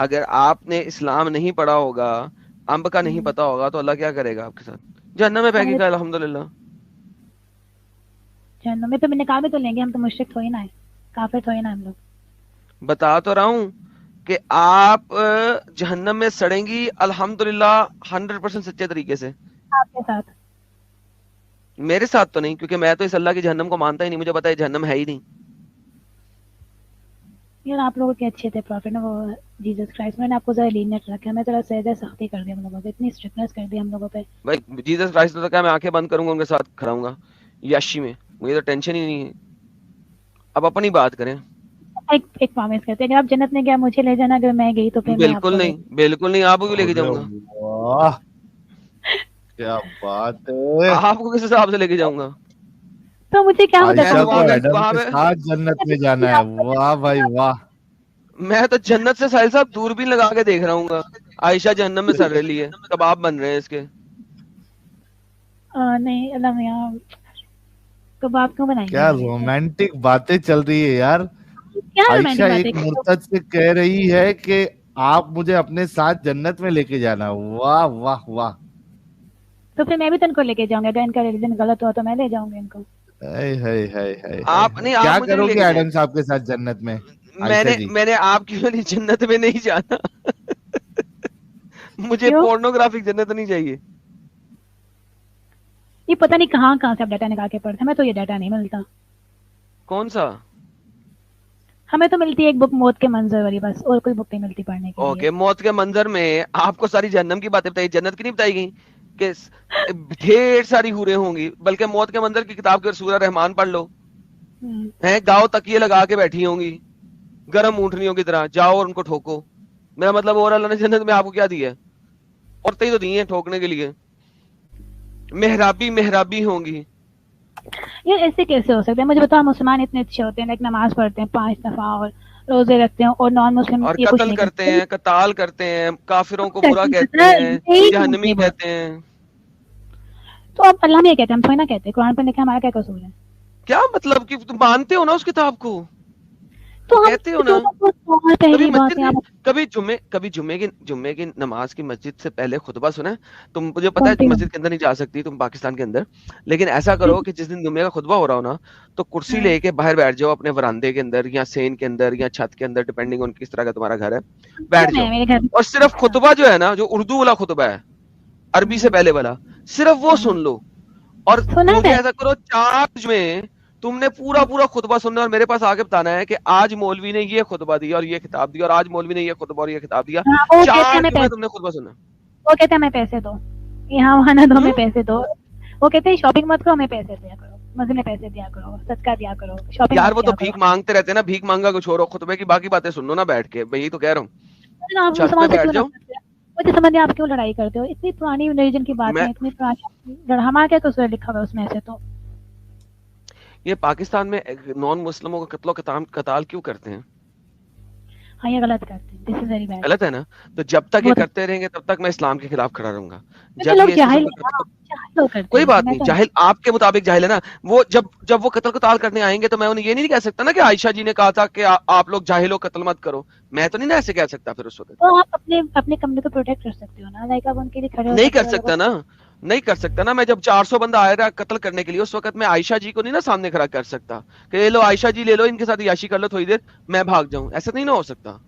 अगर आपने इस्लाम नहीं पढ़ा होगा, अंब का नहीं पता होगा, तो अल्लाह क्या करेगा आपके साथ? जहन्नम में हमारे फेंकेगा, अल्हम्दुलिल्लाह। जहन्नुम में तो निकाल भी तो लेंगे, हम तो मुशरिक थोड़ी ना है, काफिर थोड़ी ना हम लोग। बता तो रहा हूँ कि आप जहन्नम में सड़ेंगी, अल्हम्दुलिल्लाह, 100% सच्चे तरीके से। आपके साथ। मेरे साथ तो नहीं, क्योंकि मैं तो इस अल्लाह की जहन्नम को मानता ही नहीं, मुझे पता है जहन्नम है ही नहीं। यार आप लोगों के अच्छे थे प्रॉफिट ना वो, जीसस क्राइस्ट, मैंने आपको जरा लीनियत रखा, हमें थोड़ा सहजा सख्ती कर दी हम लोगों पे, इतनी स्ट्रिक्टनेस कर दी हम लोगों पे। भाई जीसस क्राइस्ट तो क्या मैं आंखें बंद करूंगा उनके साथ खड़ा हूंगा याशी में? मुझे तो टेंशन ही नहीं है। अब अपनी बात करें। एक एक प्रॉमिस करते हैं, अगर आप जन्नत में गया मुझे ले जाना, अगर मैं गई तो फिर मैं बिल्कुल आपको ले। नहीं, बिल्कुल नहीं, आपको भी लेके अरे जाऊंगा। वाह, क्या बात है। आपको किस हिसाब से लेके जाऊंगा? तो मुझे क्या होता मैं आयशा तो कौन सा। को वहां एडम वहां के पे साथ जन्नत में जाना है, वाह भाई वाह। मैं तो जन्नत से साहिल साहब दूरबीन लगा के देख रहा हूँ, आयशा जहन्नम में सड़ रही है, कबाब बन रहे हैं इसके। नहीं अल्लाह मियाँ, कबाब क्यों बनाएंगे क्या हमारे लिए? रोमांटिक बातें चल रही है यार। क्या रोमांटिक आयशा बात है? एक मुर्तद से कह रही है कि आप मुझे अपने साथ जन्नत में लेके जाना, वाह वाह वाह। तो फिर मैं भी तो इनको लेके जाऊंगा, अगर इनका रिलीजन गलत हुआ तो मैं ले जाऊंगी इनको। हाय हाय हाय हाय हाय आप हाय। नहीं, आप क्या मुझे नहीं करोगे लेके जाए। एडम साहब के साथ जन्नत में? आयशा मैंने जी, मैंने आपकी वाली जन्नत में नहीं जाना। मुझे क्यों? पोर्नोग्राफिक जन्नत नहीं चाहिए। ये पता नहीं कहाँ कहाँ से आप डाटा निकाल के पढ़ते हैं, हमें तो ये डाटा नहीं मिलता। कौन सा? हमें तो मिलती है एक बुक मौत के मंजर वाली बस, और कोई बुक नहीं मिलती पढ़ने के लिए। ओके, मौत के मंजर में आपको सारी जहन्नम की बातें बताई, जन्नत की नहीं बताई गई कि ढेर सारी हूरें होंगी। बल्कि मौत के मंजर की किताब के सूरह रहमान पढ़ लो, हम्म, हैं गाँव तकिए लगा के बैठी होंगी गर्म ऊँटनियों की तरह, जाओ और उनको ठोको। मेरा मतलब, और अल्लाह ने जन्नत में आपको क्या दिया है? औरतें ही तो दी हैं ठोकने के लिए। मेहराबी मेहराबी होंगी। यार ऐसे कैसे हो सकता है? मुझे बताओ, मुसलमान इतने अच्छे होते हैं, लाइक नमाज पढ़ते हैं 5 दफा और रोजे रखते हैं, और नॉन मुस्लिम और ये कुछ कत्ल नहीं करते करते। हैं, कताल करते हैं, काफिरों को बुरा कहते हैं, यही जहन्नमी झूठे बोल। कहते हैं। तो अब अल्लाह ने कहते हैं, हम थोड़ी ना कहते, कुरान पर लिखा, हमारा क्या कसूर है? क्या मतलब कि तुम मानते हो ना उस किताब को, तो तो हम कहते हो ना। जो तो और कभी पहली बात मस्जिद है में, आप। कभी जुम्मे की नमाज की मस्जिद से पहले खुतबा सुना है? तुम, मुझे पता है सुनती तुम हूँ। मस्जिद के अंदर नहीं जा सकती, तुम पाकिस्तान के अंदर। लेकिन ऐसा करो कि जिस दिन जुम्मे का खुतबा हो रहा हो ना, तो कुर्सी हाँ, लेके बाहर बैठ जाओ अपने वरांदे के अंदर या सेन के अंदर या छत के अंदर, डिपेंडिंग ऑन किस तरह का तुम्हारा घर है। बैठ सुना है जाओ मेरे घर में। और सिर्फ अच्छा। खुतबा जो है ना, जो उर्दू वाला खुतबा है, अरबी से हम्म, पहले वाला, सिर्फ वो हाँ, सुन लो। और सुना मुझे है। ऐसा करो, 4 में तुमने पूरा पूरा खुतबा सुनना है और मेरे पास आके बताना है कि आज मौलवी ने ये खुतबा दिया और ये किताब दिया, और आज मौलवी ने ये खुतबा और ये किताब दिया। हाँ, वो कहते हैं चार हमें जुमे पैसे, तुमने खुतबा सुना। वो कहते हैं हमें पैसे दो, यहाँ वहाँ ना दो, हमें हम्म। पैसे दो। वो कहते हैं शॉपिंग मत करो, हमें पैसे दिया करो, मस्जिद में पैसे दिया करो, सदका दिया करो, शॉपिंग यार मत वो तो किया करो। भीख मांगते रहते हैं ना, भीख मांगा को छोड़ो, खुतबे की बाकी बातें सुन लो ना बैठ के, मैं यही तो कह रहा हूँ। लेकिन आप छत पे मुसलमान से बैठ क्यों जाओ। नफरत है? मुझे समझ नहीं, आप क्यों लड़ाई करते हो? इतनी पुरानी रिलीजन की बातें मैं, हैं, इतनी पुरानी हमारा क्या कसूर लिखा हुआ है उसमें से तो। ये पाकिस्तान में नॉन मुस्लिमों का कत्लो कताल क्यों करते हैं? हाँ, ये गलत करते हैं, दिस इज वेरी बैड। गलत है ना? तो जब तक ये बहुत करते रहेंगे तब तक मैं इस्लाम के खिलाफ खड़ा रहूंगा। क्योंकि जब लोग ये इस किस्म जाहिल का है ना, कत्ल, जाहिल लोग करते कोई हैं ऐसे, बात मैं नहीं, तो जाहिल आपके मुताबिक जाहिल है ना। वो जब वो कत्ल कताल करने आएंगे तो मैं उन्हें ये नहीं कह सकता ना कि आयशा जी ने कहा था कि आप लोग जाहिल हो, कत्ल मत करो। मैं तो नहीं ना ऐसे कह सकता फिर उस वक्त। तो आप अपने अपने कमरे को प्रोटेक्ट कर सकते हो ना, लाइक आप उनके लिए खड़े हो नहीं सकते कर हो अगर सकता ना, नहीं कर सकता ना। मैं जब 400 बंदा आया था कत्ल करने के लिए, उस वक्त मैं आयशा जी को नहीं ना सामने खड़ा कर सकता कि ये लो आयशा जी ले लो, इनके साथ याशी कर लो थोड़ी देर, मैं भाग जाऊं। ऐसा नहीं ना हो सकता।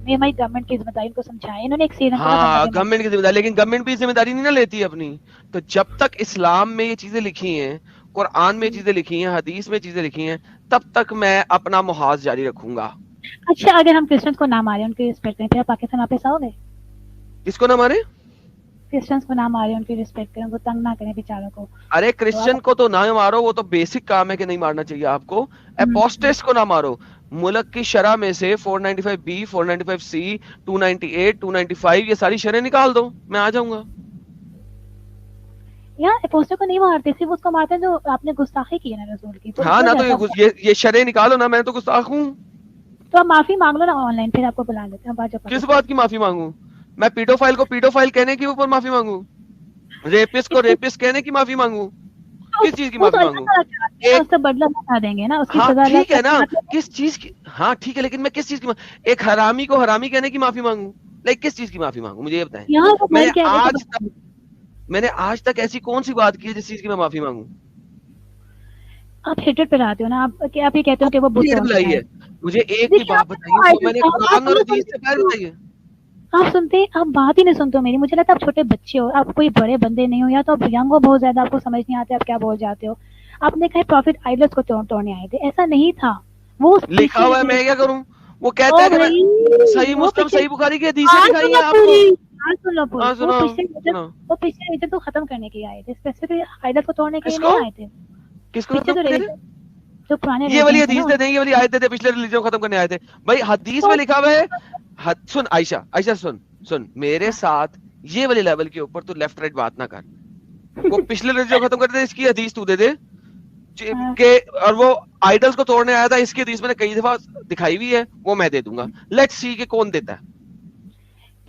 ये हमारी गवर्नमेंट की जिम्मेदारी, उनको समझाया, इन्होंने एक श्रीलंका का बंदा हाँ, भी मार गवर्नमेंट की जिम्मेदारी, लेकिन गवर्नमेंट भी जिम्मेदारी नहीं ना लेती है अपनी। तो जब तक इस्लाम में ये चीजें लिखी हैं, कुरान में चीजें लिखी हैं, हदीस में चीजें लिखी हैं, तब तक मैं अपना मुहाज जारी रखूंगा। अच्छा, अगर हम क्रिश्चियंस को ना मारे, उनकी रिस्पेक्ट करें, फिर आप पाकिस्तान वापस आओगे? किसको ना मारे? क्रिश्चियंस को ना मारे, उनकी रिस्पेक्ट करें, उनको तंग ना करें बेचारों को, अरे तो आप। क्रिश्चियन को तो ना मारो, वो तो बेसिक काम है कि नहीं मारना चाहिए आपको। हम्म, एपोस्टेस को ना मारो। मुल्क की शरह में से 495 बी, 495 सी, 298, 295, ये सारी शरह निकाल दो, मैं आ जाऊंगा। यार अपोस्टल को नहीं मारते, सिर्फ उसको मारते हैं जो आपने गुस्ताखी की है ना रसूल की, तो हाँ उसको ना, तो जाता है। ये शरह निकालो ना, मैं तो गुस्ताख हूँ। तो आप माफी मांग लो ना ऑनलाइन, फिर आपको बुला लेते हैं बाजू किस पाकिस्तान। बात की माफी मांगू? मैं पीडोफाइल को पीडोफाइल कहने के ऊपर माफी मांगू? रेपिस्ट को इतने रेपिस्ट कहने की माफी मांगू? किस चीज की वो तो माफी अल्लाह मांगू? ताला चाहते हैं ना, एक उसका बदला बता देंगे ना, उसकी हाँ सजा अल्लाह ठीक है ना, ताला। किस चीज की, हाँ ठीक है, लेकिन मैं किस चीज की एक हरामी को हरामी कहने की माफी मांगू? लाइक किस चीज की माफी मांगू, मुझे ये बताएं। यहाँ वो मैंने बोल के आगे तो आज तक मैंने आज तक ऐसी कौन सी बात की है जिस चीज की मैं माफी मांगू? आप हेट्रेड पे लाते हो ना, आप ये कहते हो कि वो बुत क्लियर तोड़ने बुलाई आए। है, मुझे एक भी देखिए बात आप बताइए तो जो आइडियल मैंने आप कुरान और सुनो हदीस से पहले सुनो, बताइए। आप सुनते, आप बात ही नहीं सुनते हो मेरी। मुझे लगता है आप छोटे बच्चे हो, आप कोई बड़े बंदे नहीं हो, या तो आप यंग हो बहुत ज्यादा, आपको समझ नहीं आता आप क्या बोल जाते हो। आपने कहा प्रॉफिट आइडल्स को तोड़ने आए थे, ऐसा नहीं था। वो लिखा पीछे हुआ है, मैं क्या करूं? वो कहता ओ है कि मैं भाई, सही वो मुस्लिम पिछले, सही बुखारी की हदीसें बात दिखाई सुनो हैं आपको। पूरी, बात सुन लो पूरी। हाँ वो सुनाओ पिछले रिलीजन, सुनाओ। वो पिछले रिलीजन को खत्म करने के लिए आए थे, स्पेसिफिकली आइडल्स को तोड़ने के लिए किसको नहीं आए थे। किसको पीछे खत्म जो करे? रिलीजन, जो पुराने ये वाली रिलीजन थे ना हदीस दे दें, ये वाली आयत दे दे, पिछले रिलीजन को खत्म करने आए थे। भाई हदीस में उनको। लिखा हुआ है। सुन आयशा, आयशा सुन सुन मेरे साथ, ये वाले लेवल के ऊपर तू लेफ्ट राइट बात ना कर। वो पिछले रिलीजन को खत्म कर दे, इसकी हदीस तू दे दे हाँ, के, और वो आइडल्स को तोड़ने आया था, इसकी हदीस मैंने कई दफा दिखाई हुई है, वो मैं दे दूंगा। लेट्स सी कि कौन देता है।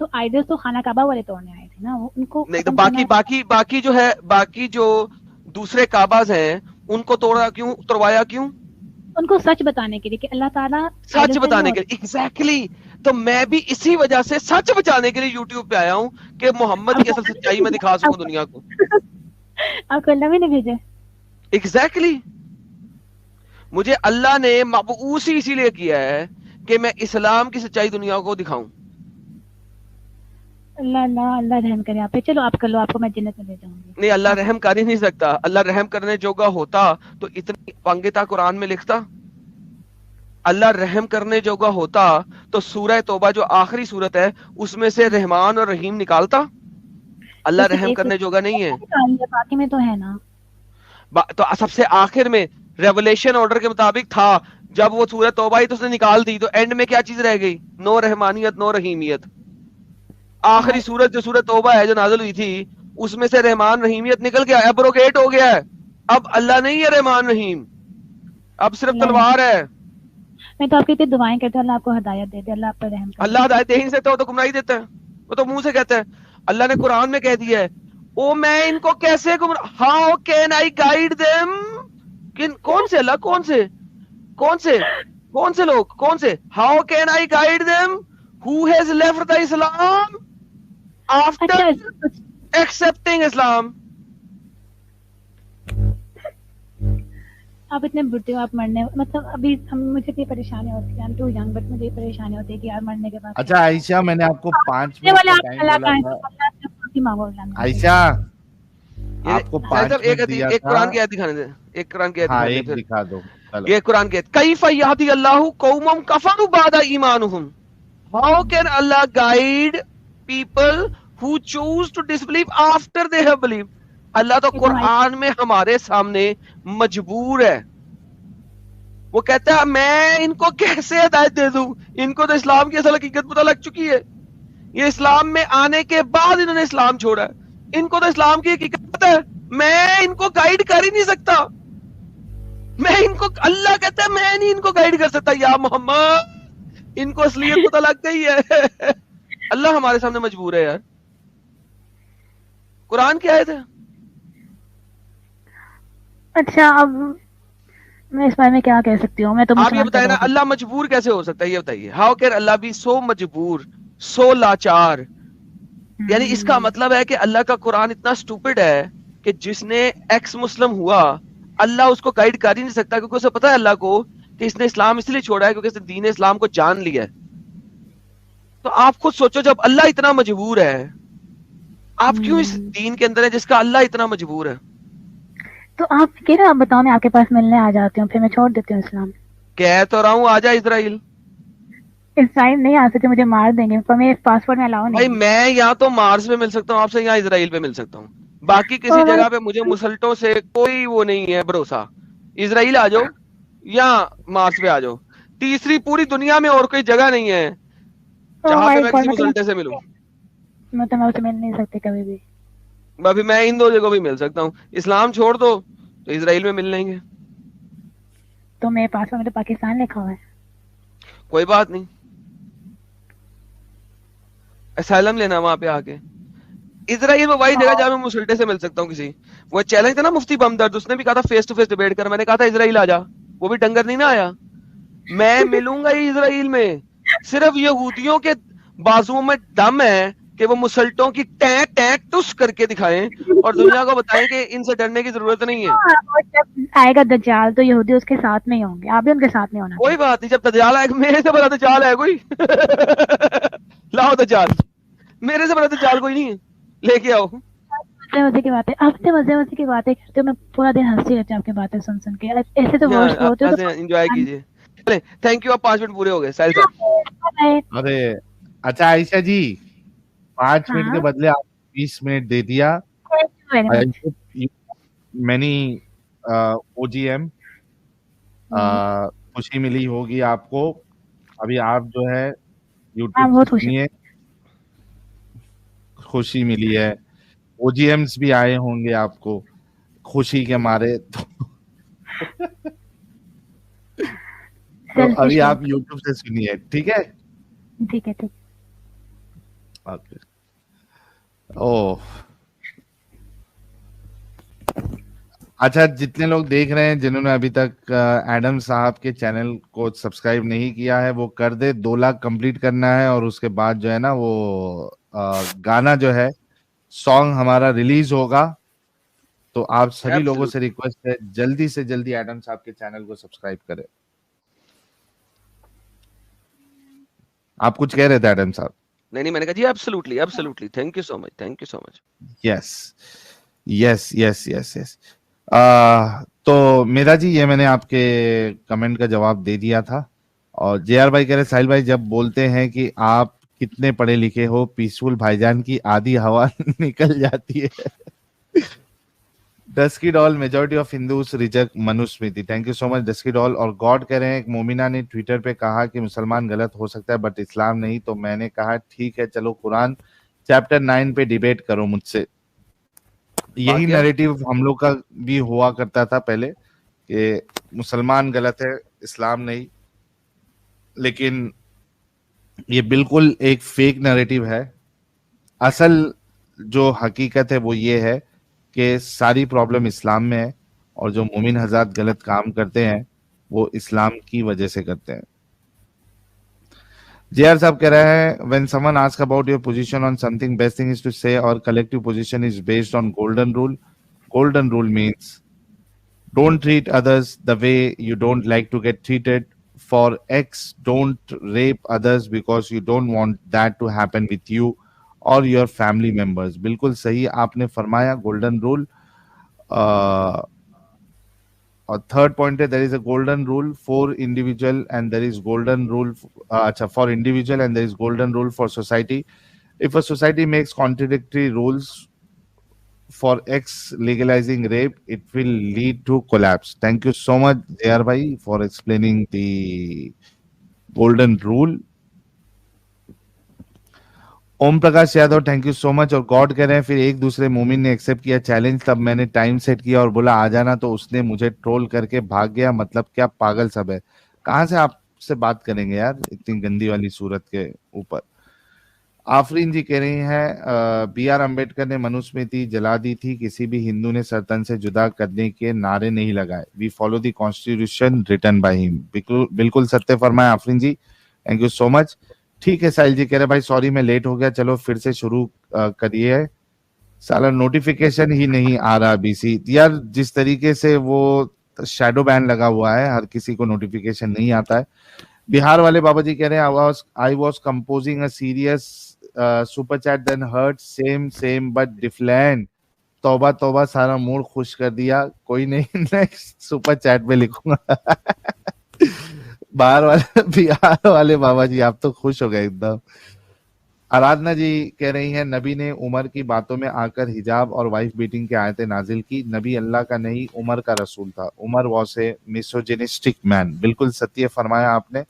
तो आइडल्स तो खाना काबा वाले तोड़ने आए थे ना, वो उनको नहीं तो खत्म बाकी करना। बाकी बाकी जो है, बाकी जो दूसरे काबाज हैं उनको तोड़ा क्यों, तोड़वाया क्यों? उनको सच बताने के लिए कि अल्लाह ताला सच आइडल से नहीं बताने के होता। लिए, एग्जैक्टली। तो मैं भी इसी वजह से सच बचाने के लिए यूट्यूब पे आया हूं कि मोहम्मद की आपको असल अल्लाह सच्चाई भी मैं नहीं दिखा भेजा, सकूं दुनिया को। आपको अल्लाह भी नहीं भेजे। एग्जैक्टली। मुझे अल्लाह ने मबऊस ही इसीलिए किया है कि मैं इस्लाम की सच्चाई दुनिया को दिखाऊं। अल्लाह अल्लाह अल्लाह रहम करे आप पे। चलो आप कर लो, आपको मैं जन्नत में ले जाऊंगी। नहीं, अल्लाह आप रहम कर ही नहीं सकता। अल्लाह रहम करने जोगा होता तो इतनी पंगिता कुरान में लिखता? अल्लाह रहम करने जोगा होता तो सूरह तौबा जो आखिरी सूरत है उसमें से रहमान और रहीम निकालता? तो अल्लाह सिर्फ रहम एक करने जोगा नहीं है। निकाली है, बाकी में तो है ना। तो सबसे आखिर में रेवलेशन ऑर्डर के मुताबिक था, जब वो सूरत तौबा ही तो उसने निकाल दी, तो एंड में क्या चीज रह गई? नो रहमानियत नो रहीमियत। आखिरी सूरत जो सूरत तौबा है जो नाज़िल हुई थी, उसमें से रहमान रहीमियत निकल गया, एब्रोगेट हो गया है। अब अल्लाह नहीं है रहमान रहीम, अब सिर्फ अल्लाह रहम, तलवार है। मैं तो आपकी इतनी दुआएं करती हूँ, अल्लाह आपको हिदायत दे दे, अल्लाह आप पर रहम करे। अल्लाह हिदायत दे ही नहीं सकता, वो तो गुमराही देता है, वो तो मुंह से कहता है। अल्लाह ने कुरान में कह दिया है, ओ मैं इनको कैसे गुमराह, how can I guide them? किन, कौन से अल्लाह, कौन से, कौन से, कौन से लोग, कौन से? How can I guide them who has left the Islam अच्छा आफ्टर एक्सेप्टिंग इस्लाम? आप इतने बुढ़े हो, आप मरने मतलब अभी हम, मुझे इतनी परेशानी होती है, I'm too young, बट मुझे परेशानी होती है कि यार मरने के बाद अच्छा आयशा, मैंने आपको 5 मरने मिनट वाले का आप टाइम अल्लाह बोला का है, था। अल्लाह से माफी मांगो अल्लाह से। आयशा, ये आपको साहब 5 एक मिनट दिया एक था। कुरान की आयत दिखाने दे, एक कुरान की आयत हाँ, दिखाने दे एक फिर। दिखा दो चलो। ये कुरान की आयत, कैफ यहदी अल्लाहु कौमम कफरू बादा ईमानुहुम, how can Allah guide people who choose to disbelieve after they have believe? Allah तो ये तो हमारी, कुरान में हमारे सामने मजबूर है। वो कहता है मैं इनको कैसे हिदायत दे दूं, इनको तो इस्लाम की असल हकीकत पता लग चुकी है। ये इस्लाम में आने के बाद इन्होंने इस्लाम छोड़ा है, इनको तो इस्लाम की हकीकत पता है। मैं इनको गाइड कर ही नहीं सकता, मैं इनको, अल्लाह कहता है मैं नहीं इनको गाइड कर सकता। या मोहम्मद, इनको असलियत पता लग गई है। अल्लाह हमारे सामने मजबूर है यार, कुरान की आयत है। अच्छा अब मैं इस बारे में क्या कह सकती हूँ, मैं तो आप ये मुसलमान बताए पैदा ना, हो सकती अल्लाह मजबूर कैसे हो सकता है, ये बताइए। हाउ कैन अल्लाह बी सो मजबूर, सो लाचार? हूँ। यानी इसका मतलब है कि अल्लाह का कुरान इतना स्टूपिड है कि जिसने एक्स मुस्लिम हुआ, अल्लाह उसको गाइड कर ही नहीं सकता, क्योंकि उसे पता है अल्लाह को कि इसने इस्लाम इसलिए छोड़ा है क्योंकि इसने दीन इस्लाम को जान लिया है। तो आप खुद सोचो, जब अल्लाह इतना मजबूर है, आप क्यों इस दीन के अंदर है जिसका अल्लाह इतना मजबूर है? तो आप कह रहे हो, आप बताओ, मैं आपके पास मिलने आ जाती हूँ, फिर मैं छोड़ देती हूँ इस्लाम। कह तो रहा हूं आजा इजराइल। इसराइल नहीं आ सकते, मुझे मार देंगे, पर मेरे पासपोर्ट में अलाउ भाई नहीं है। मैं या तो मार्स पे मिल सकता हूँ आपसे, या इजराइल पे मिल सकता हूँ, बाकी किसी ओ जगह पे मुझे मुसल्टों से कोई वो नहीं है भरोसा। इजराइल आ जाओ या मार्स पे आ जाओ, तीसरी पूरी दुनिया में और कोई जगह नहीं है जहां पे माय मैं गॉड, किसी मुसल्टे से मिलूं। मैं तो आपसे मिल नहीं सकती कभी भी। अभी मैं इन दो जगहों भी मिल सकता हूँ, इस्लाम छोड़ दो तो इजराइल में मिल लेंगे। तो मेरे पासपोर्ट में तो पाकिस्तान लिखा हुआ है। कोई बात नहीं, असाइलम लेना वहां पे आके। इजराइल में वही जगह जहां मैं मुसल्टे से मिल सकता हूँ किसी। वो चैलेंज था ना मुफ्ती बमदर्द, उसने भी कहा था फेस टू फेस डिबेट कर, मैंने कहा था इजराइल आ जा, वो भी डंगर नहीं ना आया। मैं मिलूंगा ही इजराइल में, सिर्फ यहूदियों के बाजुओं में दम है कि वो मुसल्टों की टैं टैं टुस करके दिखाएं और दुनिया को बताएं कि इनसे डरने की जरूरत नहीं है। और जब आएगा दज्जाल तो यहूदी उसके साथ में ही होंगे, आप भी उनके साथ में होना कोई चाहिए। बात नहीं, जब दज्जाल आएगा, मेरे से बड़ा दज्जाल है कोई? लाओ दज्जाल, मेरे से बड़ा दज्जाल कोई नहीं है, लेके आओ। मजे मजे की बातें, आपसे मजे मजे की बातें करते हो, मैं पूरा दिन हंसती रहती हूँ आपकी बातें सुन सुन के। ऐसे तो वर्ड्स आप बोलते हो से एंजॉय तो कीजिए। चले, थैंक यू, आप 5 मिनट पूरे हो गए साहिल साहब। बाय। अरे अच्छा आयशा जी, 5 मिनट के हाँ, बदले आप 20 मिनट दे दिया। Thank you very much. Many OGM खुशी मिली होगी आपको। अभी आप जो है हाँ, यूट्यूब से बहुत खुश सुनिए, खुशी मिली है। ओजीएम्स भी आए होंगे आपको खुशी के मारे तो अभी सेल्फिश आप लोग। यूट्यूब से सुनिए, ठीक है? ठीक है, ठीक। ओके। ओह अच्छा, जितने लोग देख रहे हैं जिन्होंने अभी तक एडम साहब के चैनल को सब्सक्राइब नहीं किया है वो कर दे। 2 लाख कंप्लीट करना है और उसके बाद जो है ना वो गाना जो है सॉन्ग हमारा रिलीज होगा। तो आप सभी लोगों से एब्सोल्युटली। रिक्वेस्ट है जल्दी से जल्दी एडम साहब के चैनल को सब्सक्राइब करें। आप कुछ कह रहे थे एडम साहब? नहीं, मैंने कहा जी absolutely absolutely, thank you so much, thank you so much. Yes yes yes yes yes. तो मेरा जी ये मैंने आपके कमेंट का जवाब दे दिया था। और जेआर भाई कह रहे साहिल भाई जब बोलते हैं कि आप कितने पढ़े लिखे हो, पीसफुल भाईजान की आधी हवा निकल जाती है। Dusky doll, majority of Hindus reject Manusmriti. Thank you so much dusky doll. और गॉड कह रहे हैं एक मोमिना ने ट्विटर पे कहा कि मुसलमान गलत हो सकता है बट इस्लाम नहीं, तो मैंने कहा ठीक है चलो कुरान चैप्टर 9 पे डिबेट करो मुझसे। यही भाग्य। नैरेटिव हम लोग का भी हुआ करता था पहले कि मुसलमान गलत है इस्लाम नहीं, लेकिन ये बिल्कुल एक फेक नैरेटिव है। असल जो हकीकत है वो ये है कि सारी प्रॉब्लम इस्लाम में है और जो मोमिन हजरत गलत काम करते हैं वो इस्लाम की वजह से करते हैं। जेआर साहब कह रहे हैं when someone ask about your position on something best thing is to say और collective position is based on golden rule. Golden rule means don't treat others the way you don't like to get treated. For X, don't rape others because you don't want that to happen with you or your family members. बिल्कुल सही आपने फरमाया golden rule. और third point है there is a golden rule for individual and there is golden rule अच्छा for individual and there is golden rule for society. If a society makes contradictory rules for X legalizing rape, it will lead to collapse. Thank you so much, JR Bhai, for explaining the golden rule. Om Prakash Yadav, thank you so much. और God कह रहे हैं फिर एक दूसरे मोमिन ने accept किया चैलेंज, तब मैंने टाइम सेट किया और बोला आ जाना, तो उसने मुझे ट्रोल करके भाग गया। मतलब क्या पागल सब है, कहाँ से आपसे बात करेंगे यार इतनी गंदी वाली सूरत के ऊपर। आफरीन जी कह रही हैं बी आर अम्बेडकर ने मनुस्मृति जला दी थी, किसी भी हिंदू ने सरतन से जुदा करने के नारे नहीं लगाए। We follow the constitution written by him. बिल्कुल बिल्कुल सत्य फरमाया Afreen ji, thank you so much. ठीक है साहिल जी कह रहे भाई सॉरी मैं लेट हो गया, चलो फिर से शुरू करिए। साला नोटिफिकेशन ही नहीं आ रहा बीसी यार, जिस तरीके से वो शैडो बैन लगा हुआ है हर किसी को नोटिफिकेशन नहीं आता है। बिहार वाले बाबा जी कह रहे हैं I was composing a serious super chat then hurt same but different. तौबा तौबा सारा मूड खुश कर दिया, कोई नहीं नेक्स्ट सुपर चैट में लिखूंगा। बिहार वाले बाबा जी आप तो खुश हो गए एकदम। आराधना जी कह रही हैं नबी ने उमर की बातों में आकर हिजाब और वाइफ बीटिंग के आयतें नाजिल की। नबी अल्लाह का नहीं उमर का रसूल था। Umar was a misogynistic man. बिल्कुल सत्य फरमाया आपने।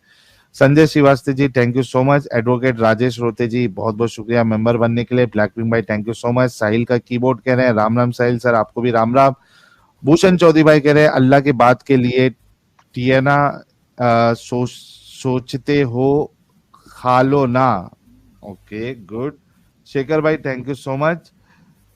Sanjay Srivastava ji thank you so much. Advocate Rajesh Rote ji बहुत बहुत शुक्रिया मेंबर बनने के लिए। ब्लैकपिंक भाई थैंक यू सो मच। साहिल का कीबोर्ड कह रहे हैं राम राम साहिल सर, आपको भी राम राम। भूषण चौधरी भाई कह रहे हैं अल्लाह की बात के लिए टियना सोचते हो खा लो ना। Okay good. शेखर भाई thank you so much.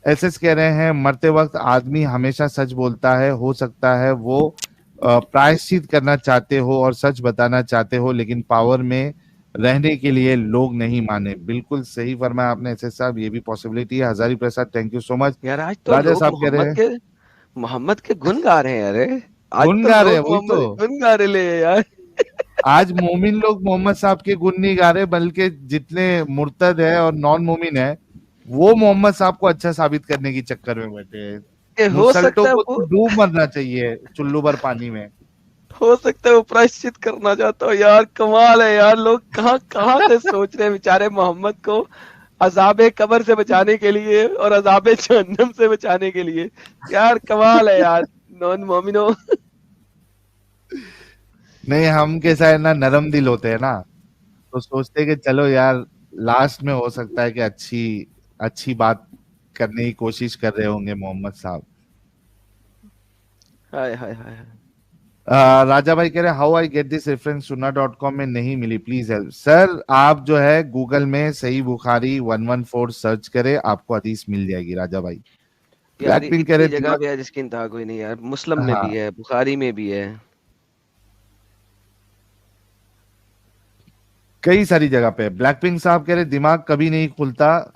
SS कह रहे हैं मरते वक्त आदमी हमेशा सच बोलता है, हो सकता है वो प्रायश्चित करना चाहते हो और सच बताना चाहते हो, लेकिन पावर में रहने के लिए लोग नहीं माने। बिल्कुल सही फरमाया आपने एसएस साहब, ये भी पॉसिबिलिटी है। Hazari Prasad thank you so much. यार आज तो राजा लोग साहब कह रहे हैं मोहम्मद के गुण गा रहे हैं। अरे आज गुण तो गा रहे हैं, लोग वही तो। मोहम्मद के गुण गा रहे ले यार। आज मोमिन लोग मोहम्मद साहब के गुण नहीं गा रहे, बल्कि जितने मुर्तद है और नॉन मोमिन है वो मोहम्मद साहब को अच्छा साबित करने के चक्कर में बैठे हैं। ये हो मुसल्टों सकता है को वो तो डूब मरना चाहिए चुल्लू भर पानी में। हो सकता है वो प्रायश्चित करना चाहता हो। यार कमाल है यार, लोग कहाँ कहाँ से सोच रहे हैं बेचारे मोहम्मद को अजाबे कब्र से बचाने के लिए और अजाबे जहन्नम से बचाने के लिए। यार कमाल है यार, नॉन मोमिनो। नहीं, हम कैसा है ना, नरम दिल होते हैं ना, तो सोचते हैं कि चलो यार लास्ट में हो सकता है कि अच्छी अच्छी बात करने की कोशिश कर रहे होंगे मोहम्मद साहब। हाय हाय हाय हाय। राजा भाई कह रहे how I get this reference sunnah.com में नहीं मिली, प्लीज हेल्प। सर आप जो है गूगल में सही बुखारी 114 सर्च करें, आपको हदीस मिल जाएगी राजा भाई। यार ब्लैक पिंक कह रहे इतनी जगह पे है जिसकी इंतहा कोई नहीं यार, मुस्लिम में भी हाँ, है, बुखारी में भी है। कई सारी जगह पे। ब्लैक पिंक साहब कह रहे दिमाग कभी नहीं खुलता,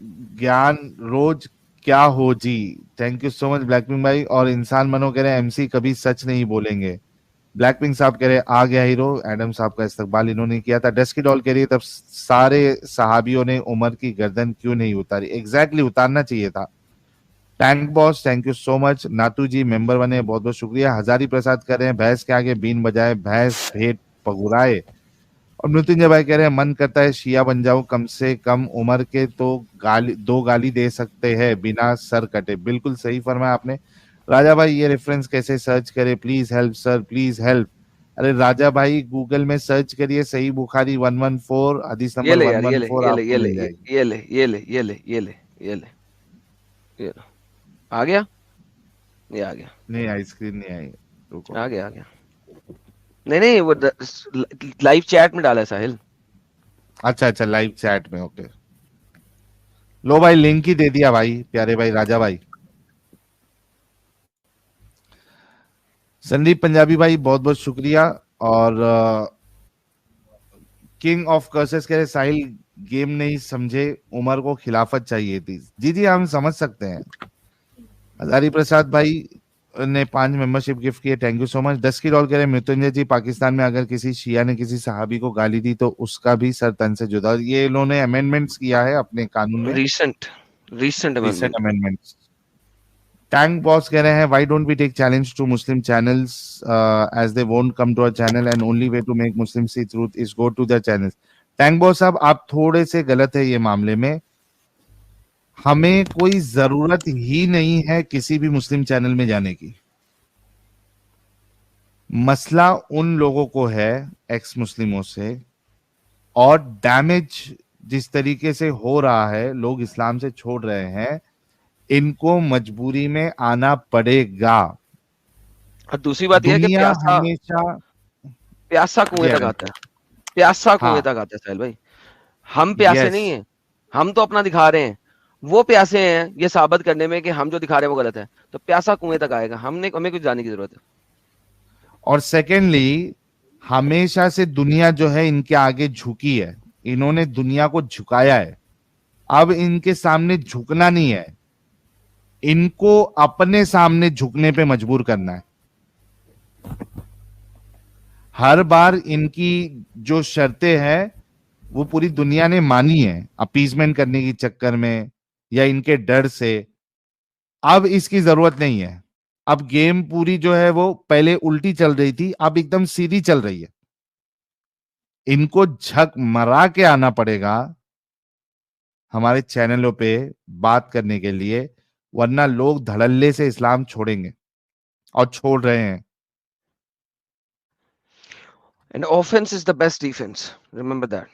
ज्ञान रोज क्या हो जी। Thank you so much black pink भाई। और इंसान मनो कह रहे एमसी कभी सच नहीं बोलेंगे। ब्लैक पिंक साहब कह रहे आ गया हीरो, एडम साहब का इस्तकबाल इन्होंने किया था। डस्की डॉल कह रही है तब सारे सहाबियों ने उमर की गर्दन क्यों नहीं उतारी? एग्जैक्टली उतारना चाहिए था। Tank boss thank you so much. नातू जी मेंबर बने, बहुत बहुत शुक्रिया। हजारी प्रसाद कह रहे हैं भैंस के आगे बीन बजाए भैंस भेंट पगुराए। और मृत्युंजय भाई कह रहे हैं मन करता है शिया बन जाऊं, कम से कम उमर के तो गाली दे सकते हैं बिना सर कटे। बिल्कुल सही फरमाया आपने। राजा भाई ये रेफरेंस कैसे सर्च करे, please help sir, please help. अरे राजा भाई गूगल में सर्च करिए सही बुखारी 114 हदीस ये नंबर ले यार, ये ले 114 ये ले आपको ये ले मिल जाएगी। ये ले ये ले ये ले ये ले ये ले ये ले। आ गया, ये आ गया, नहीं आई, स्क्रीन नहीं आई, रुको। आ गया आ गया। नहीं नहीं, वो लाइव चैट में डाला है साहिल। अच्छा अच्छा, लाइव चैट में, ओके। लो भाई लिंक ही दे दिया भाई, प्यारे भाई राजा भाई। संदीप पंजाबी भाई बहुत बहुत शुक्रिया। और किंग ऑफ कर्सेस कह रहे साहिल गेम नहीं समझे, उमर को खिलाफत चाहिए थी। जी जी हम समझ सकते हैं। हजारी प्रसाद भाई ने 5 मेंबरशिप गिफ्ट किए, थैंक यू सो मच। 10 की डॉल कह रहे मृत्युंजय जी पाकिस्तान में अगर किसी शिया ने किसी सहाबी को गाली दी तो उसका भी सर तन से जुदा। ये इन्होंने अमेंडमेंट्स किया है अपने कानून में, recent recent recent amendment. Amendments. Tank boss कह रहे हैं why don't we take challenge to Muslim channels as they won't come to our channel and only way to make Muslim see truth is go to their channels. Tank boss साहब आप थोड़े से गलत है ये मामले में। हमें कोई जरूरत ही नहीं है किसी भी मुस्लिम चैनल में जाने की। मसला उन लोगों को है एक्स मुस्लिमों से, और डैमेज जिस तरीके से हो रहा है, लोग इस्लाम से छोड़ रहे हैं, इनको मजबूरी में आना पड़ेगा। और दूसरी बात यह है कि दुनिया प्यासा हमेशा प्यासा कुएं तक आता है, प्यासा कुएं हाँ, तक आता है साहिल भाई। हम प्यासे यस, नहीं है, हम तो अपना दिखा रहे हैं। वो प्यासे हैं ये साबित करने में कि हम जो दिखा रहे हैं वो गलत है। तो प्यासा कुएं तक आएगा, हमें कुछ जाने की जरूरत है। और सेकेंडली हमेशा से दुनिया जो है इनके आगे झुकी है, इन्होंने दुनिया को झुकाया है। अब इनके सामने झुकना नहीं है, इनको अपने सामने झुकने पे मजबूर करना है। हर बार इनकी जो शर्तें हैं वो पूरी दुनिया ने मानी है अपीजमेंट करने की चक्कर में या इनके डर से। अब इसकी जरूरत नहीं है। अब गेम पूरी जो है वो पहले उल्टी चल रही थी, अब एकदम सीधी चल रही है। इनको झक मरा के आना पड़ेगा हमारे चैनलों पे बात करने के लिए, वरना लोग धड़ल्ले से इस्लाम छोड़ेंगे और छोड़ रहे हैं। And offence is the best defence, remember that.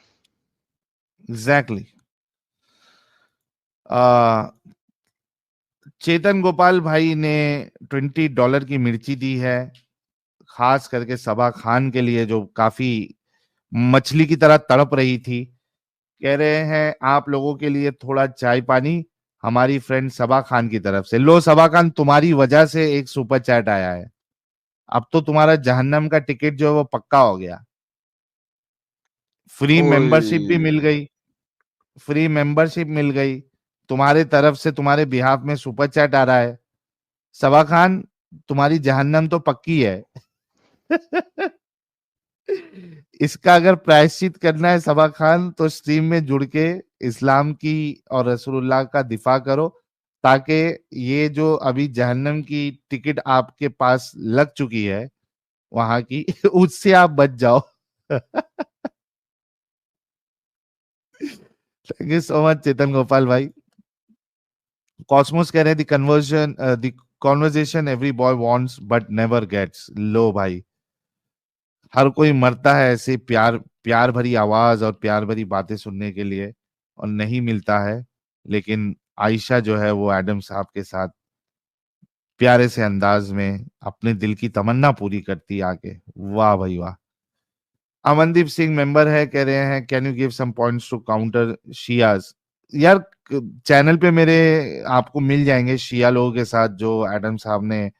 Exactly. Chetan Gopal भाई ने $20 की मिर्ची दी है, खास करके सबा खान के लिए जो काफी मछली की तरह तड़प रही थी। कह रहे हैं आप लोगों के लिए थोड़ा चाय पानी, हमारी फ्रेंड सबा खान की तरफ से। लो सबा खान, तुम्हारी वजह से एक सुपर चैट आया है। अब तो तुम्हारा जहन्नम का टिकट जो है वो पक्का हो गया। फ्री मेंबरशिप भी मिल ओए गई, फ्री मेंबरशिप मिल गई, तुम्हारे तरफ से तुम्हारे बिहाफ में सुपर चैट आ रहा है। सबा खान, तुम्हारी जहन्नम तो पक्की है। इसका अगर प्रायश्चित करना है सबा खान, तो स्ट्रीम में जुड़ के इस्लाम की और रसूलुल्लाह का दिफा करो, ताकि ये जो अभी जहन्नम की टिकट आपके पास लग चुकी है वहां की, उससे आप बच जाओ। Thank you so much Chetan Gopal भाई। कॉस्मोस कह रहे हैं the conversion the conversation every boy wants but never gets. लो भाई, हर कोई मरता है ऐसे प्यार प्यार भरी आवाज और प्यार भरी बातें सुनने के लिए, और नहीं मिलता है। लेकिन आयशा जो है वो एडम साहब के साथ प्यारे से अंदाज में अपने दिल की तमन्ना पूरी करती आगे। वाह भाई वाह। अमनदीप सिंह मेंबर है, कह रहे हैं can you give some points to counter Shias. यार, चैनल पे मेरे आपको मिल जाएंगे शिया लोगों के साथ जो एडम साहब ने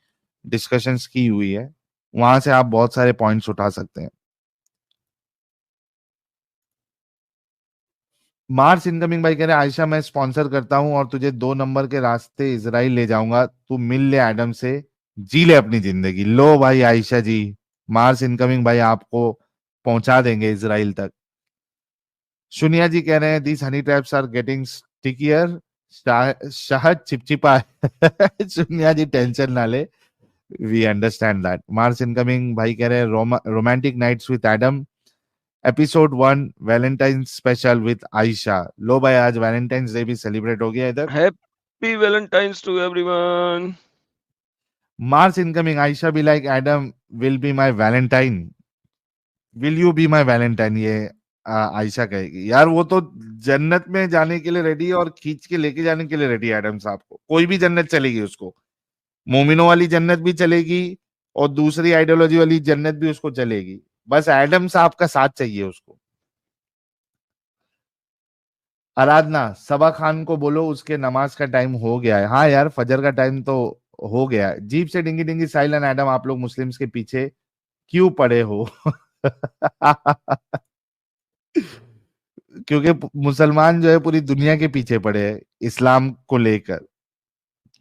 डिस्कशंस की हुई है, वहां से आप बहुत सारे पॉइंट्स उठा सकते हैं। मार्स इनकमिंग भाई कह रहे हैं आयशा मैं स्पॉन्सर करता हूं और तुझे 2 नंबर के रास्ते इजराइल ले जाऊंगा, तू मिल ले एडम से, जी ले अपनी जिंदगी। लो भाई आयशा जी, मार्स इनकमिंग भाई आपको पहुंचा देंगे इजराइल तक। सुनिया जी कह रहे हैं these honey traps are getting stickier, शहद चिपचिपा है। सुनिया जी टेंशन ना ले, we understand that. Mars incoming भाई कह रहे हैं romantic nights with Adam, episode 1 Valentine special with Ayesha. लो भाई, आज वैलेंटाइंस डे भी सेलिब्रेट हो गया इधर। Happy Valentine's to everyone. Mars incoming Ayesha भी like Adam will be my Valentine, will you be my Valentine, ये आयशा कहेगी। यार वो तो जन्नत में जाने के लिए रेडी है और खींच के लेके जाने के लिए रेडी है एडम साहब को। कोई भी जन्नत चलेगी उसको, मोमिनों वाली जन्नत भी चलेगी और दूसरी आइडियोलॉजी वाली जन्नत भी उसको चलेगी, बस एडम साहब का साथ चाहिए उसको। आराधना, सबा खान को बोलो उसके नमाज का टाइम हो गया है। हाँ यार, फजर का टाइम तो हो गया है। जीप से डिंगी डिंगी साहिल एंड एडम, आप लोग मुस्लिम्स के पीछे क्यों पड़े हो? क्योंकि मुसलमान जो है पूरी दुनिया के पीछे पड़े हैं इस्लाम को लेकर,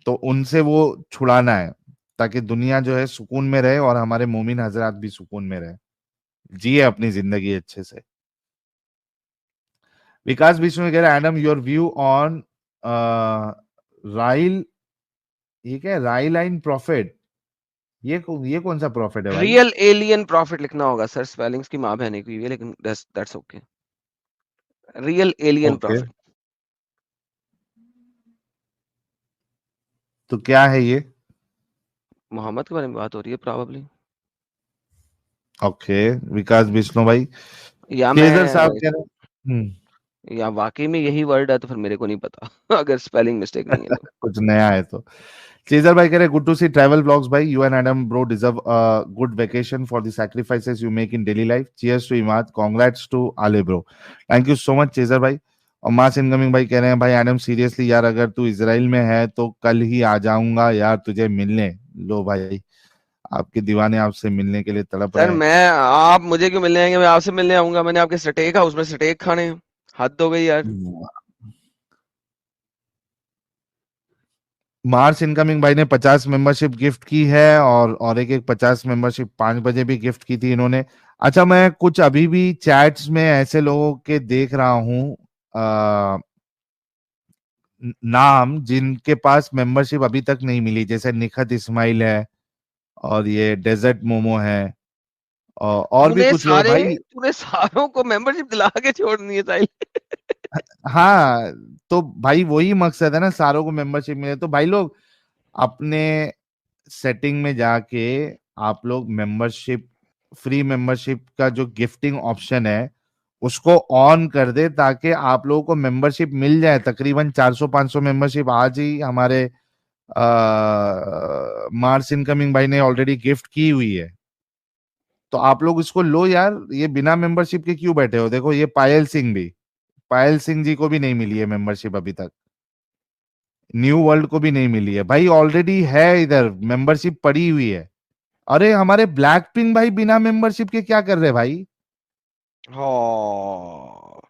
तो उनसे वो छुड़ाना है ताकि दुनिया जो है सुकून में रहे और हमारे मोमिन हजरात भी सुकून में रहे, जिए अपनी जिंदगी अच्छे से। विकास विष्णु कह रहा है एडम योर व्यू ऑन राइल, ये क्या है, राइलाइन प्रॉफिट, ये कौन सा प्रॉफिट है भाई? रियल एलियन प्रॉफिट लिखना होगा सर, स्पेलिंग्स की माँ बहने की हुई है, लेकिन that's okay. Real alien okay, profit. तो क्या है ये? मोहम्मद के बारे में बात हो रही है प्रोबेबली, ओके, विकास विष्णु भाई। या केजर साहब मैं, कह रहे हैं या वाकई में यही वर्ड है तो फिर मेरे को नहीं पता। अगर स्पेलिंग मिस्टेक नहीं है तो। कुछ नया है तो। चेजर भाई कह रहे good to see travel blogs भाई, you and Adam bro deserve a good vacation for the sacrifices you make in daily life, cheers to Imad, congrats to Aale bro. Thank you so much Chaser भाई। और मास incoming भाई कह रहे हैं भाई Adam seriously यार, अगर तू इजराइल में है तो कल ही आ जाऊंगा यार तुझे मिलने। लो भाई, आपके दीवाने आपसे मिलने के लिए तड़प सर रहे हैं। मैं, आप मुझे क्यों मिलने आएंगे, मैं आपसे मिलने आऊंगा। मैंने आपके स्टेक हाउस में स्टेक खाने हैं। हद हो गई यार। मार्च इनकमिंग भाई ने 50 मेंबरशिप गिफ्ट की है, और एक 50 मेंबरशिप 5 बजे भी गिफ्ट की थी इन्होंने। अच्छा, मैं कुछ अभी भी चैट्स में ऐसे लोगों के देख रहा हूँ नाम जिनके पास मेंबरशिप अभी तक नहीं मिली, जैसे निखत इस्माइल है और ये डेजर्ट मोमो है, और भी कुछ लोग भाई। तूने सारों को मेंबरशिप दिला के छोड़नी है साहिल। हाँ, तो भाई वही मकसद है ना, सारों को मेंबरशिप मिले। तो भाई लोग अपने सेटिंग में जाके आप लोग मेंबरशिप, फ्री मेंबरशिप का जो गिफ्टिंग ऑप्शन है उसको ऑन कर दे, ताकि आप लोगों को मेंबरशिप मिल जाए। तकरीबन 400-500 मेंबरशिप आज ही हमारे मार्स इनकमिंग भाई ने ऑलरेडी गिफ्ट की हुई है। तो आप लोग इसको लो यार, ये बिना मेंबरशिप के क्यों बैठे हो? देखो ये पायल सिंह जी को भी नहीं मिली है मेंबरशिप अभी तक। न्यू वर्ल्ड को भी नहीं मिली है भाई, ऑलरेडी है इधर, मेंबरशिप पड़ी हुई है। अरे हमारे ब्लैक पिंक भाई बिना मेंबरशिप के क्या कर रहे भाई? हाँ,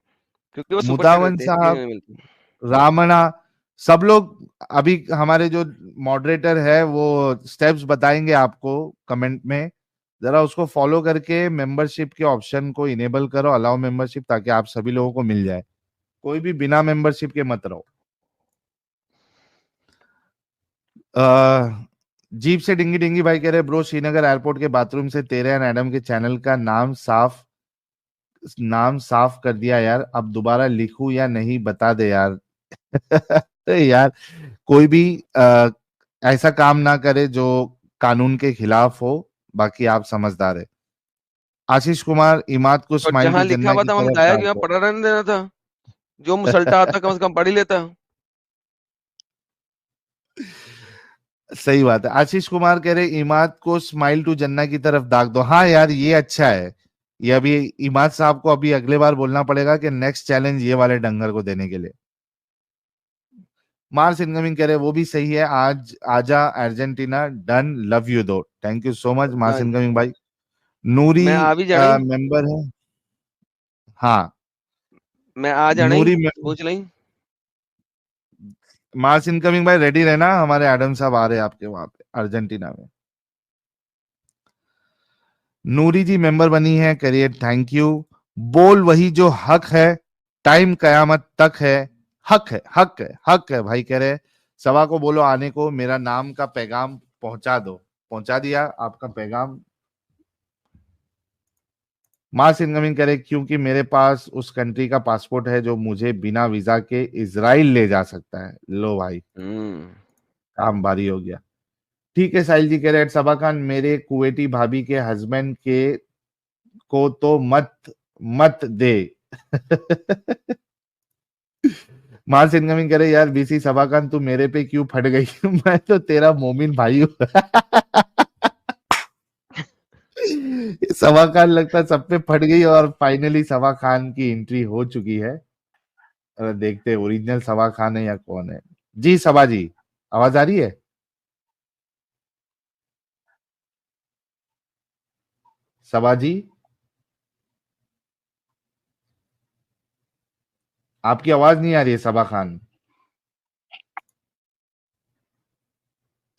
क्योंकि वो सुपर चैट मुदावन देखने साहब, में मिलती। रामना, सब लोग। अभी हमारे जो मॉडरेटर है वो स्टेप्स बताएंगे आपको कमेंट में, जरा उसको फॉलो करके मेंबरशिप के ऑप्शन को इनेबल करो, अलाउ मेंबरशिप, ताकि आप सभी लोगों को मिल जाए, कोई भी बिना मेंबरशिप के मत रहो। जीप से डिंगी डिंगी भाई कह रहे ब्रो, श्रीनगर एयरपोर्ट के बाथरूम से तेरे एंड एडम के चैनल का नाम साफ कर दिया यार, अब दोबारा लिखूं या नहीं बता दे यार। अरे यार, कोई भी ऐसा काम ना करे जो कानून के खिलाफ हो, बाकी आप समझदार है। आशीष कुमार, इमाद को और स्माइल जहां टू लिखा जन्ना हुआ की था वहां तरफ बताया डाल कि वहां दो। पढ़ा रहने देना था, जो मुसल्टा आता कम से कम पढ़ ही लेता। सही बात है। आशीष कुमार कह रहे इमाद को स्माइल टू जन्ना की तरफ दाग दो। हाँ यार, ये अच्छा है। ये अभी इमाद साहब को अभी अगले बार बोलना पड़ेगा कि नेक्स्ट चैलेंज ये वाले डंगर को देने के लिए। मार्स इनकमिंग कह रहे वो भी सही है, आज आजा अर्जेंटीना, डन, लव यू दो। Thank you so much Mars हाँ, इनकमिंग भाई। नूरी मैं आ भी जानी, मेंबर है। हाँ, मैं आ जाना ही नूरी सोच ली। मार्स इनकमिंग भाई, रेडी रहना, हमारे एडम साहब आ रहे हैं आपके वहां पे अर्जेंटीना में। नूरी जी मेंबर बनी है, करिए थैंक यू। बोल वही जो हक है, टाइम कयामत तक है, हक है, हक है, हक है भाई। कह रहे सभा को बोलो आने को, मेरा नाम का पैगाम पहुंचा दो। पहुंचा दिया आपका पैगाम। मार्स इनकमिंग करे क्योंकि मेरे पास उस कंट्री का पासपोर्ट है जो मुझे बिना वीजा के इजराइल ले जा सकता है। लो भाई, काम भारी हो गया। ठीक है, साहिल जी कह रहे सबा खान, मेरे कुवैती भाभी के हस्बैंड के को तो मत मत दे। मार्स इनकमिंग करे यार बीसी सबा खान, तू मेरे पे क्यों फट गई? मैं तो तेरा मोमिन भाई हूँ। सवा खान लगता है सब पे फट गई, और फाइनली सवा खान की एंट्री हो चुकी है। देखते हैं ओरिजिनल सवा खान है या कौन है। जी सभा जी, आवाज आ रही है? सभा जी, आपकी आवाज नहीं आ रही है सभा खान।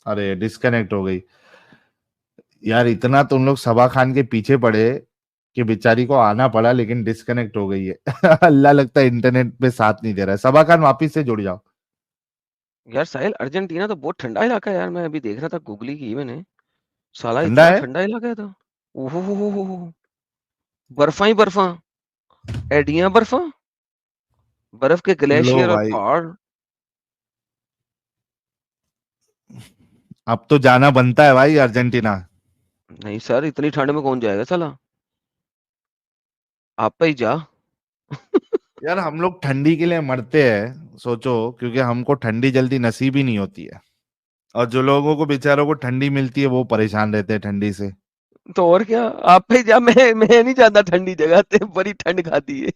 अरे डिस्कनेक्ट हो गई यार, इतना तुम लोग सभा खान के पीछे पड़े कि बेचारी को आना पड़ा, लेकिन डिस्कनेक्ट हो गई है। अल्लाह, लगता है इंटरनेट पे साथ नहीं दे रहा है। सभा खान वापिस से जुड़ जाओ। यार साहिल, अर्जेंटीना तो बहुत ठंडा इलाका है यार, मैं अभी देख रहा था, गूगली की मैंने, साला ठंडा इतना है? ठंडा इलाका है था। ओहो हो, बर्फा ही बर्फा, एडियां बर्फा, बर्फ के लो ग्लेशियर और भाई, पहाड़। अब तो जाना बनता है भाई अर्जेंटीना। नहीं सर, इतनी ठंड में कौन जाएगा साला, आप पे ही जा। यार हम लोग ठंडी के लिए मरते हैं, सोचो, क्योंकि हमको ठंडी जल्दी नसीब ही नहीं होती है, और जो लोगों को बेचारों को ठंडी मिलती है वो परेशान रहते हैं ठंडी से। तो और क्या, आप पे ही जा, मैं नहीं जाता ठंडी जगह ते, बड़ी ठंड खाती है।